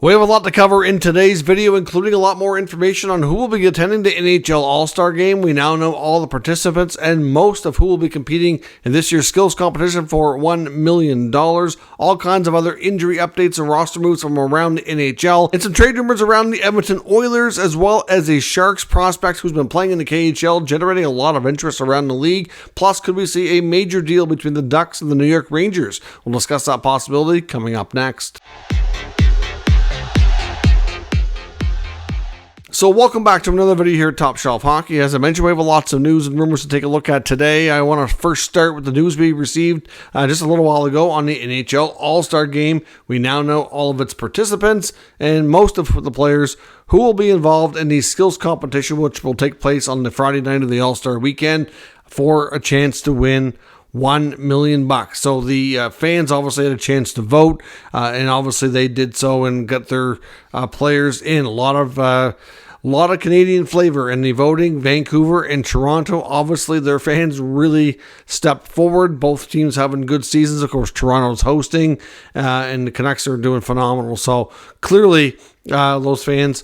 We have a lot to cover in today's video, including a lot more information on who will be attending the NHL All-Star Game. We now know all the participants and most of who will be competing in this year's skills competition for $1 million. All kinds of other injury updates and roster moves from around the NHL. And some trade rumors around the Edmonton Oilers, as well as a Sharks prospect who's been playing in the KHL, generating a lot of interest around the league. Plus, could we see a major deal between the Ducks and the New York Rangers? We'll discuss that possibility coming up next. So welcome back to another video here at Top Shelf Hockey. As I mentioned, we have lots of news and rumors to take a look at today. I want to first start with the news we received just a little while ago on the NHL All-Star Game. We now know all of its participants and most of the players who will be involved in the skills competition, which will take place on the Friday night of the All-Star weekend for a chance to win $1 million. So the fans obviously had a chance to vote, and obviously they did so and got their players in. A lot of Canadian flavor in the voting. Vancouver and Toronto, obviously their fans really stepped forward. Both teams having good seasons. Of course, Toronto's hosting, and the Canucks are doing phenomenal. So clearly, those fans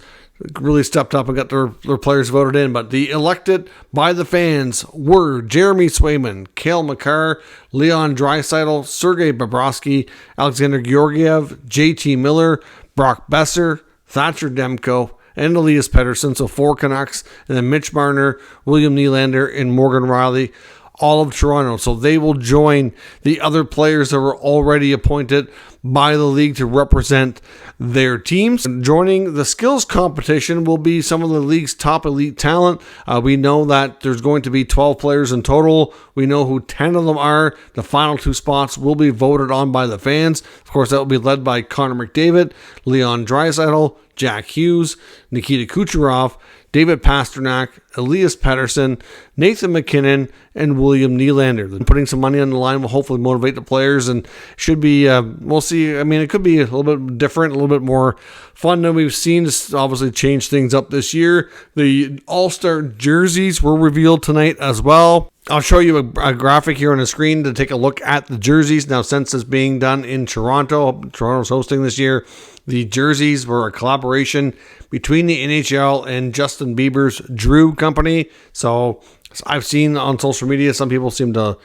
really stepped up and got their players voted in. But the elected by the fans were Jeremy Swayman, Cale Makar, Leon Draisaitl, Sergei Bobrovsky, Alexander Georgiev, JT Miller, Brock Besser, Thatcher Demko, and Elias Pettersson. So 4 Canucks, and then Mitch Marner, William Nylander, and Morgan Riley, all of Toronto. So they will join the other players that were already appointed by the league to represent their teams. And joining the skills competition will be some of the league's top elite talent. We know that there's going to be 12 players in total. We know who 10 of them are. The final 2 spots will be voted on by the fans. Of course, that will be led by Connor McDavid, Leon Draisaitl, Jack Hughes, Nikita Kucherov, David Pastrnak, Elias Pettersson, Nathan McKinnon, and William Nylander. Putting some money on the line will hopefully motivate the players, and should be, we'll see. I mean, it could be a little bit different, a little bit more fun than we've seen. Just obviously change things up this year. The All-Star jerseys were revealed tonight as well. I'll show you a graphic here on the screen to take a look at the jerseys. Now, since it's being done in Toronto, Toronto's hosting this year, the jerseys were a collaboration between the NHL and Justin Bieber's Drew company. So I've seen on social media, some people seem to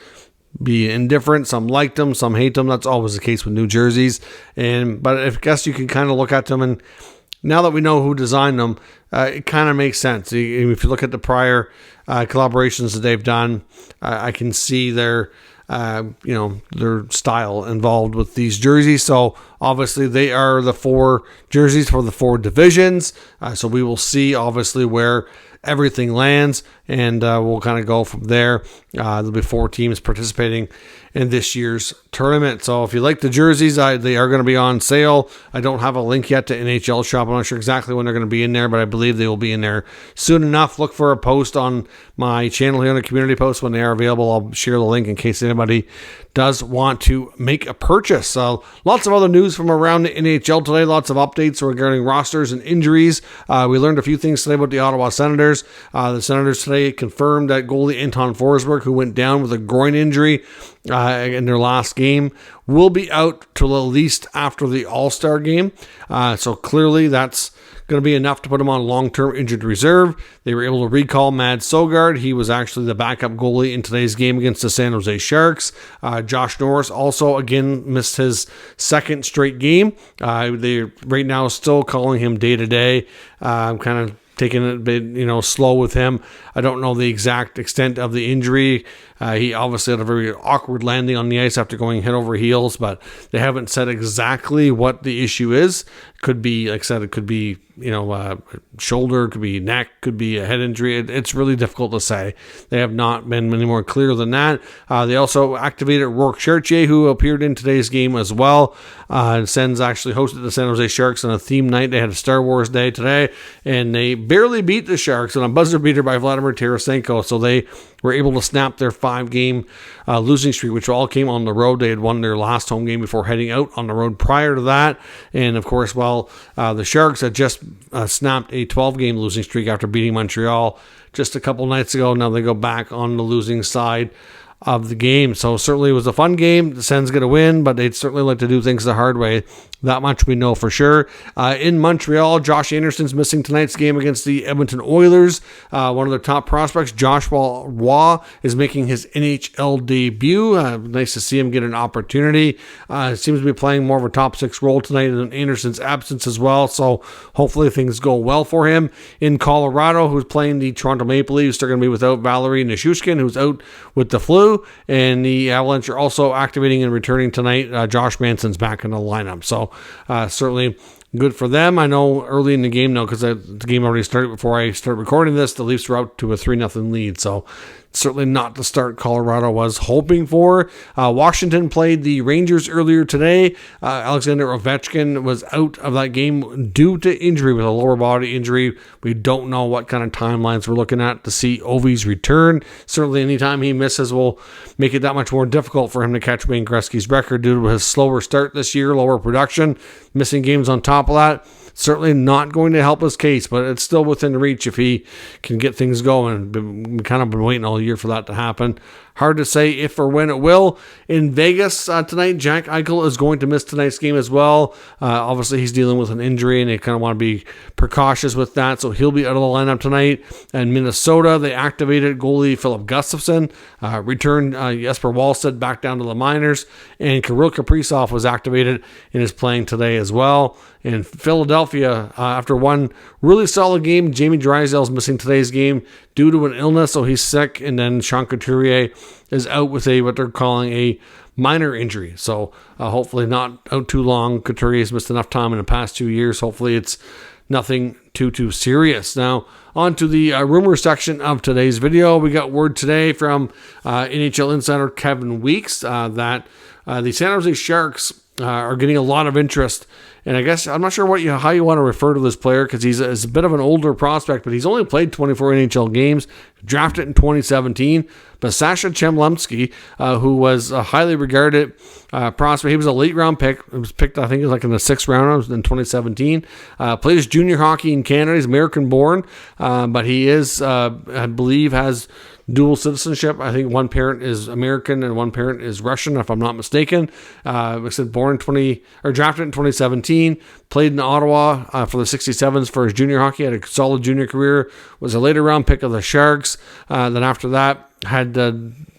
be indifferent. Some liked them, some hate them. That's always the case with new jerseys. But I guess you can kind of look at them, and now that we know who designed them, it kind of makes sense. If you look at the prior collaborations that they've done, I can see their style involved with these jerseys. So obviously they are the 4 jerseys for the 4 divisions. So we will see obviously where everything lands, and we'll kind of go from there. There'll be 4 teams participating in this year's tournament. So if you like the jerseys, they are going to be on sale. I don't have a link yet to NHL Shop. I'm not sure exactly when they're going to be in there, but I believe they will be in there soon enough. Look for a post on my channel here on the community post when they are available. I'll share the link in case anybody does want to make a purchase. So lots of other news from around the NHL today. Lots of updates regarding rosters and injuries. We learned a few things today about the Ottawa Senators. The Senators today confirmed that goalie Anton Forsberg, who went down with a groin injury in their last game, will be out till at least after the All-Star game. So clearly that's going to be enough to put him on long-term injured reserve. They were able to recall Mads Søgaard. He was actually the backup goalie in today's game against the San Jose Sharks. Josh Norris also again missed his 2nd straight game. They right now still calling him day-to-day. Kind of taking it a bit, slow with him. I don't know the exact extent of the injury. He obviously had a very awkward landing on the ice after going head over heels, but they haven't said exactly what the issue is. Could be, like I said, it could be, shoulder, could be neck, could be a head injury. It's really difficult to say. They have not been any more clear than that. They also activated Rourke Chartier, who appeared in today's game as well. Sens actually hosted the San Jose Sharks on a theme night. They had a Star Wars day today, and they barely beat the Sharks on a buzzer beater by Vladimir Tarasenko. So they were able to snap their 5-game losing streak, which all came on the road. They had won their last home game before heading out on the road prior to that. And of course, the Sharks had just snapped a 12-game losing streak after beating Montreal just a couple nights ago. Now they go back on the losing side of the game. So certainly it was a fun game. The Sens going to win, but they'd certainly like to do things the hard way. That much we know for sure. In Montreal, Josh Anderson's missing tonight's game against the Edmonton Oilers. One of their top prospects, Joshua Roy, is making his NHL debut. Nice to see him get an opportunity. Seems to be playing more of a top six role tonight in Anderson's absence as well. So hopefully things go well for him. In Colorado, who's playing the Toronto Maple Leafs, they're going to be without Valerie Nichushkin, who's out with the flu. And the Avalanche are also activating and returning tonight. Josh Manson's back in the lineup. So certainly good for them. I know early in the game, though, because the game already started before I started recording this, the Leafs were out to a 3-0 lead. So certainly not the start Colorado was hoping for. Washington played the Rangers earlier today. Alexander Ovechkin was out of that game due to injury with a lower body injury. We don't know what kind of timelines we're looking at to see Ovi's return. Certainly anytime he misses will make it that much more difficult for him to catch Wayne Gretzky's record due to his slower start this year, lower production, missing games on top of that. Certainly not going to help his case, but it's still within reach if he can get things going. We've kind of been waiting all year for that to happen. Hard to say if or when it will. In Vegas tonight, Jack Eichel is going to miss tonight's game as well. Obviously, he's dealing with an injury, and they kind of want to be precautious with that, so he'll be out of the lineup tonight. And Minnesota, they activated goalie Philip Gustafson, returned Jesper Wallstedt back down to the minors, and Kirill Kaprizov was activated and is playing today as well. In Philadelphia, after one really solid game, Jamie Drysdale's missing today's game due to an illness, so he's sick. And then Sean Couturier is out with what they're calling a minor injury. So hopefully not out too long. Couturier's missed enough time in the past 2 years. Hopefully it's nothing too serious. Now, on to the rumor section of today's video. We got word today from NHL insider Kevin Weeks that the San Jose Sharks are getting a lot of interest. And I guess I'm not sure how you want to refer to this player, because he's a bit of an older prospect, but he's only played 24 NHL games, drafted in 2017. But Sasha Chemlemsky, who was a highly regarded prospect, he was a late round pick. It was picked, I think, in the 6th round in 2017. Played his junior hockey in Canada. He's American born, but he is, I believe, has dual citizenship. I think one parent is American and one parent is Russian, if I'm not mistaken. Like I said, drafted in 2017, played in Ottawa for the 67s for his junior hockey, had a solid junior career, was a later round pick of the Sharks. Then after that, had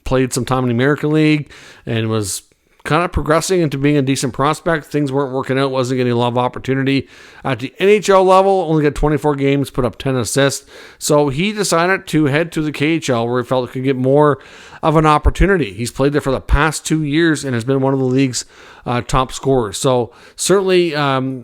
played some time in the American League and was kind of progressing into being a decent prospect. Things weren't working out, wasn't getting a lot of opportunity at the NHL level, only got 24 games, put up 10 assists. So he decided to head to the KHL, where he felt he could get more of an opportunity. He's played there for the past 2 years and has been one of the league's top scorers. So certainly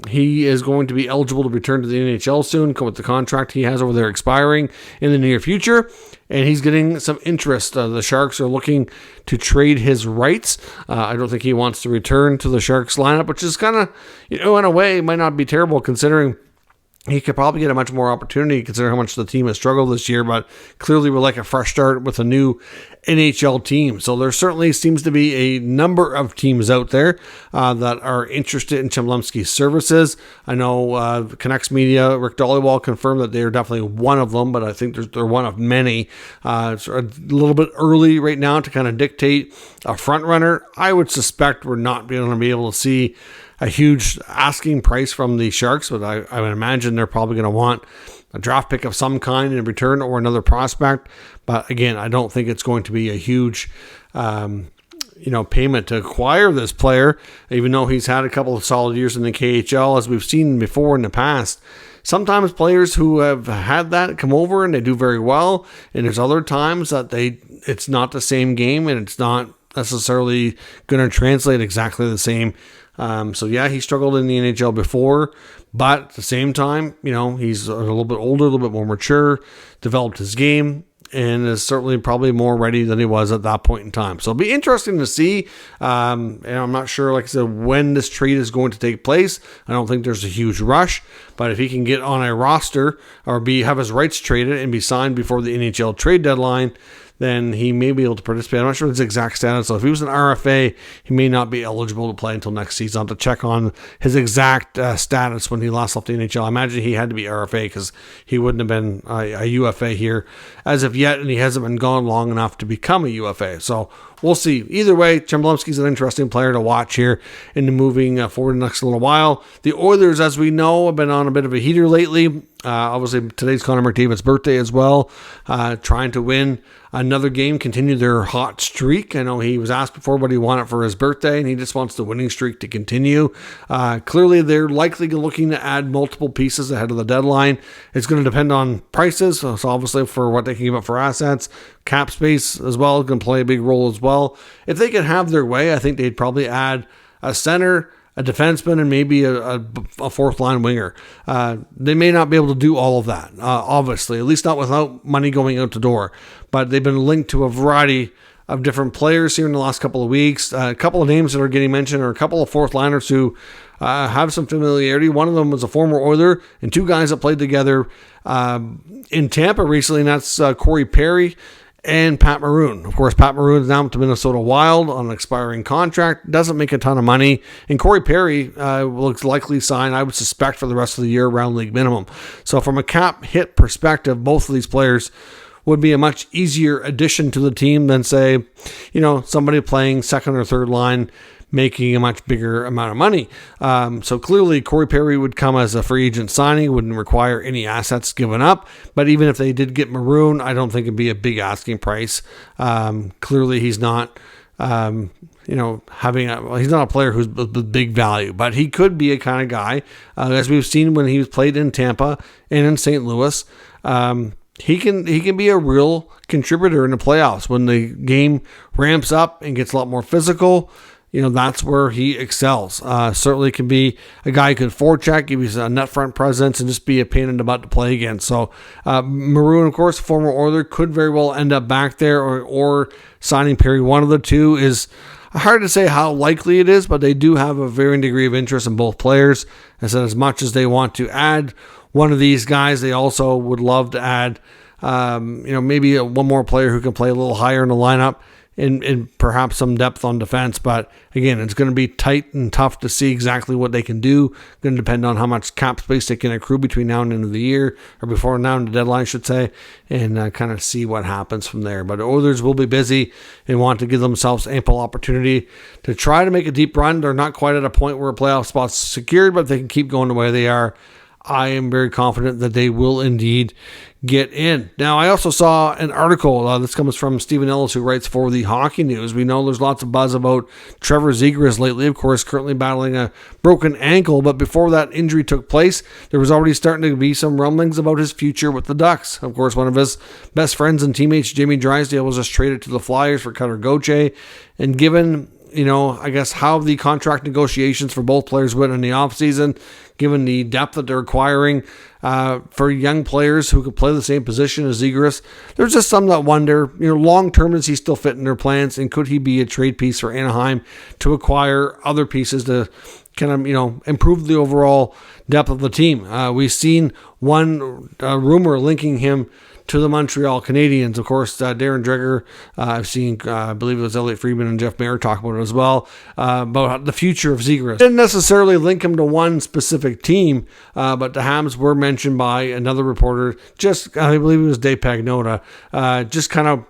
he is going to be eligible to return to the NHL soon, with the contract he has over there expiring in the near future. And he's getting some interest. The Sharks are looking to trade his rights. I don't think he wants to return to the Sharks lineup, which is kind of, in a way, might not be terrible, considering he could probably get a much more opportunity, considering how much the team has struggled this year, but clearly would like a fresh start with a new NHL team. So there certainly seems to be a number of teams out there that are interested in Chemlemsky's services. I know Canucks media, Rick Dollywall, confirmed that they are definitely one of them, but I think they're one of many. It's a little bit early right now to kind of dictate a front runner. I would suspect we're not going to be able to see a huge asking price from the Sharks, but I would imagine they're probably going to want a draft pick of some kind in return, or another prospect. But again, I don't think it's going to be a huge payment to acquire this player, even though he's had a couple of solid years in the KHL, as we've seen before in the past. Sometimes players who have had that come over and they do very well, and there's other times that it's not the same game and it's not necessarily going to translate exactly the same. So yeah, he struggled in the NHL before, but at the same time, he's a little bit older, a little bit more mature, developed his game, and is certainly probably more ready than he was at that point in time. So it'll be interesting to see. And I'm not sure, like I said, when this trade is going to take place. I don't think there's a huge rush, but if he can get on a roster or have his rights traded and be signed before the NHL trade deadline, then he may be able to participate. I'm not sure his exact status. So if he was an RFA, he may not be eligible to play until next season. I'll have to check on his exact status when he last left the NHL. I imagine he had to be RFA because he wouldn't have been a UFA here as of yet, and he hasn't been gone long enough to become a UFA. So we'll see. Either way, Chembalomsky's an interesting player to watch here in the moving forward the next little while. The Oilers, as we know, have been on a bit of a heater lately. Obviously, today's Connor McDavid's birthday as well. Trying to win another game, continue their hot streak. I know he was asked before what he wanted for his birthday, and he just wants the winning streak to continue. Clearly, they're likely looking to add multiple pieces ahead of the deadline. It's going to depend on prices, so obviously for what they can give up for assets. Cap space as well is going to play a big role as well. If they could have their way, I think they'd probably add a center, a defenseman, and maybe a fourth-line winger. They may not be able to do all of that, obviously, at least not without money going out the door. But they've been linked to a variety of different players here in the last couple of weeks. A couple of names that are getting mentioned are a couple of fourth-liners who have some familiarity. One of them was a former Oiler, and two guys that played together in Tampa recently, and that's Corey Perry and Pat Maroon. Of course, Pat Maroon is now to Minnesota Wild on an expiring contract. Doesn't make a ton of money. And Corey Perry looks likely signed, I would suspect, for the rest of the year around league minimum. So from a cap hit perspective, both of these players would be a much easier addition to the team than, say, somebody playing second or third line, making a much bigger amount of money. So clearly Corey Perry would come as a free agent signing, wouldn't require any assets given up. But even if they did get Maroon, I don't think it'd be a big asking price. Clearly he's not, he's not a player who's big value, but he could be a kind of guy, as we've seen when he was played in Tampa and in St. Louis. He can be a real contributor in the playoffs when the game ramps up and gets a lot more physical. That's where he excels. Certainly can be a guy who can forecheck, give you a net front presence, and just be a pain in the butt to play against. So Maroon, of course, former Oiler, could very well end up back there or signing Perry. One of the two is hard to say how likely it is, but they do have a varying degree of interest in both players. I said as much as they want to add one of these guys, they also would love to add, maybe one more player who can play a little higher in the lineup. And perhaps some depth on defense. But again, it's going to be tight and tough to see exactly what they can do. Going to depend on how much cap space they can accrue between now and the end of the year, or before now and the deadline, I should say, and kind of see what happens from there. But the Oilers will be busy and want to give themselves ample opportunity to try to make a deep run. They're not quite at a point where a playoff spot's secured, but if they can keep going the way they are, I am very confident that they will indeed get in. Now, I also saw an article, this comes from Stephen Ellis, who writes for the Hockey News. We know there's lots of buzz about Trevor Zegras lately, of course, currently battling a broken ankle, but before that injury took place, there was already starting to be some rumblings about his future with the Ducks. Of course, one of his best friends and teammates, Jamie Drysdale, was just traded to the Flyers for Cutter Gauthier, and given I guess how the contract negotiations for both players went in the offseason, given the depth that they're acquiring for young players who could play the same position as Zegras, there's just some that wonder, long term, does he still fit in their plans, and could he be a trade piece for Anaheim to acquire other pieces to kind of, improve the overall depth of the team? We've seen one rumor linking him to the Montreal Canadiens. Of course, Darren Dreger, I've seen, I believe it was Elliot Friedman and Jeff Mayer talk about it as well, about the future of Zegras. Didn't necessarily link him to one specific team, but the Hams were mentioned by another reporter, I believe it was Dave Pagnota, just kind of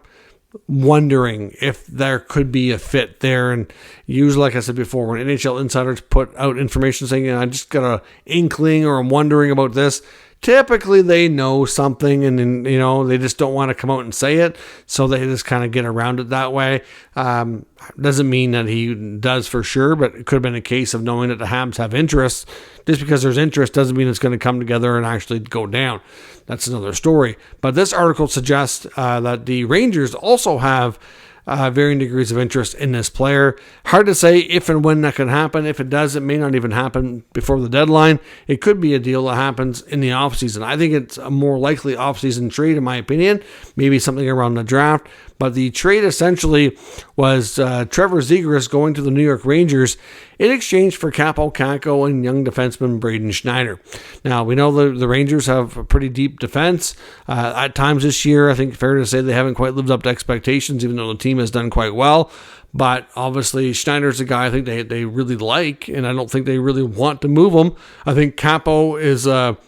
wondering if there could be a fit there. And usually, like I said before, when NHL insiders put out information saying, I just got an inkling or I'm wondering about this, typically they know something, and then, they just don't want to come out and say it, so they just kind of get around it that way. Doesn't mean that he does for sure, but it could have been a case of knowing that the Habs have interest. Just because there's interest doesn't mean it's going to come together and actually go down. That's another story. But this article suggests that the Rangers also have varying degrees of interest in this player. Hard to say if and when that can happen. If it does, it may not even happen before the deadline. It could be a deal that happens in the offseason. I think it's a more likely offseason trade, in my opinion. Maybe something around the draft. But the trade essentially was Trevor Zegras going to the New York Rangers in exchange for Kaapo Kakko and young defenseman Braden Schneider. Now, we know the Rangers have a pretty deep defense. At times this year, I think fair to say they haven't quite lived up to expectations, even though the team has done quite well. But obviously, Schneider's a guy I think they really like, and I don't think they really want to move him. I think Kaapo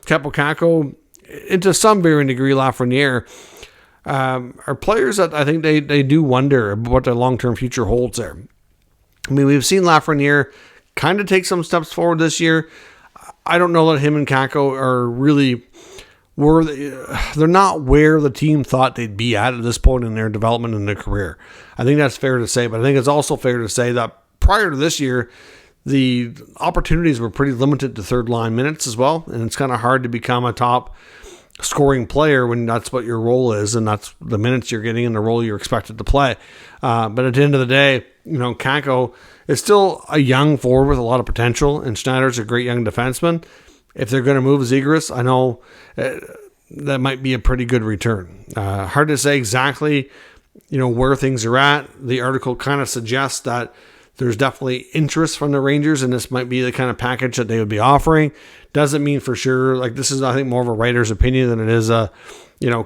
Kakko, into some varying degree, Lafreniere, are players that I think they do wonder what their long-term future holds there. I mean, we've seen Lafreniere kind of take some steps forward this year. I don't know that him and Kakko are really they're not where the team thought they'd be at this point in their development in their career. I think that's fair to say, but I think it's also fair to say that prior to this year, the opportunities were pretty limited to third line minutes as well, and it's kind of hard to become a top scoring player when that's what your role is, and that's the minutes you're getting and the role you're expected to play. But at the end of the day, Kakko is still a young forward with a lot of potential, and Schneider's a great young defenseman. If they're going to move Zegras, I know that might be a pretty good return. Hard to say exactly, where things are at. The article kind of suggests that there's definitely interest from the Rangers, and this might be the kind of package that they would be offering. Doesn't mean for sure. Like, this is, I think, more of a writer's opinion than it is a,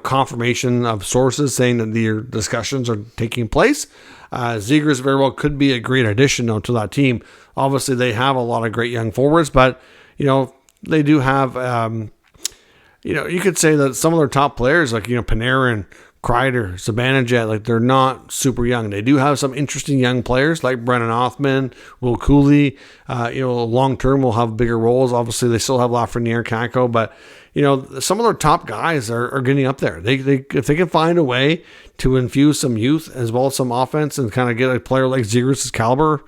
confirmation of sources saying that the discussions are taking place. Zegras very well could be a great addition, though, to that team. Obviously, they have a lot of great young forwards, but, they do have, you could say that some of their top players, like, Panarin, Kreider, Zibanejad, like, they're not super young. They do have some interesting young players like Brennan Othman, Will Cooley. Long term will have bigger roles. Obviously, they still have Lafreniere, Kakko, but some of their top guys are getting up there. If they can find a way to infuse some youth as well as some offense and kind of get a player like Zegras' caliber,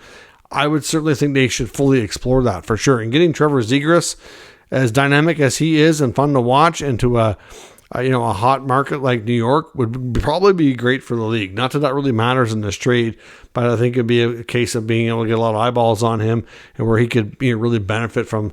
I would certainly think they should fully explore that for sure. And getting Trevor Zegras, as dynamic as he is and fun to watch, into a hot market like New York would probably be great for the league. Not that really matters in this trade, but I think it'd be a case of being able to get a lot of eyeballs on him and where he could really benefit from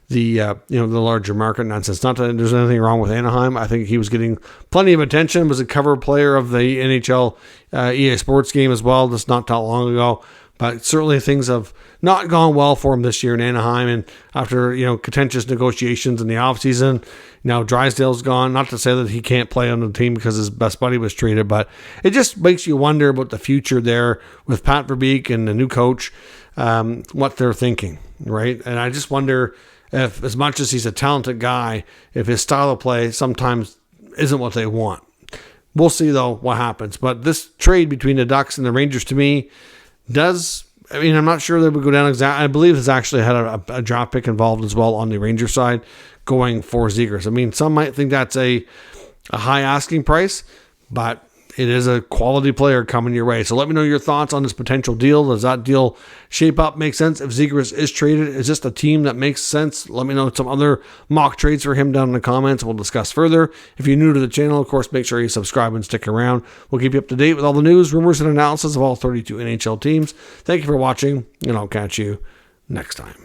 the larger market nonsense. Not that there's anything wrong with Anaheim. I think he was getting plenty of attention. Was a cover player of the NHL EA Sports game as well, just not that long ago. But certainly things have not gone well for him this year in Anaheim. And after, contentious negotiations in the offseason, now Drysdale's gone. Not to say that he can't play on the team because his best buddy was traded, but it just makes you wonder about the future there with Pat Verbeek and the new coach, what they're thinking, right? And I just wonder if, as much as he's a talented guy, if his style of play sometimes isn't what they want. We'll see, though, what happens. But this trade between the Ducks and the Rangers, to me, I'm not sure they would go down exactly. I believe it's actually had a draft pick involved as well on the Ranger side going for Zegras. Some might think that's a high asking price, but it is a quality player coming your way. So let me know your thoughts on this potential deal. Does that deal shape up, make sense? If Zegras is traded, is this a team that makes sense? Let me know some other mock trades for him down in the comments. We'll discuss further. If you're new to the channel, of course, make sure you subscribe and stick around. We'll keep you up to date with all the news, rumors, and analysis of all 32 NHL teams. Thank you for watching, and I'll catch you next time.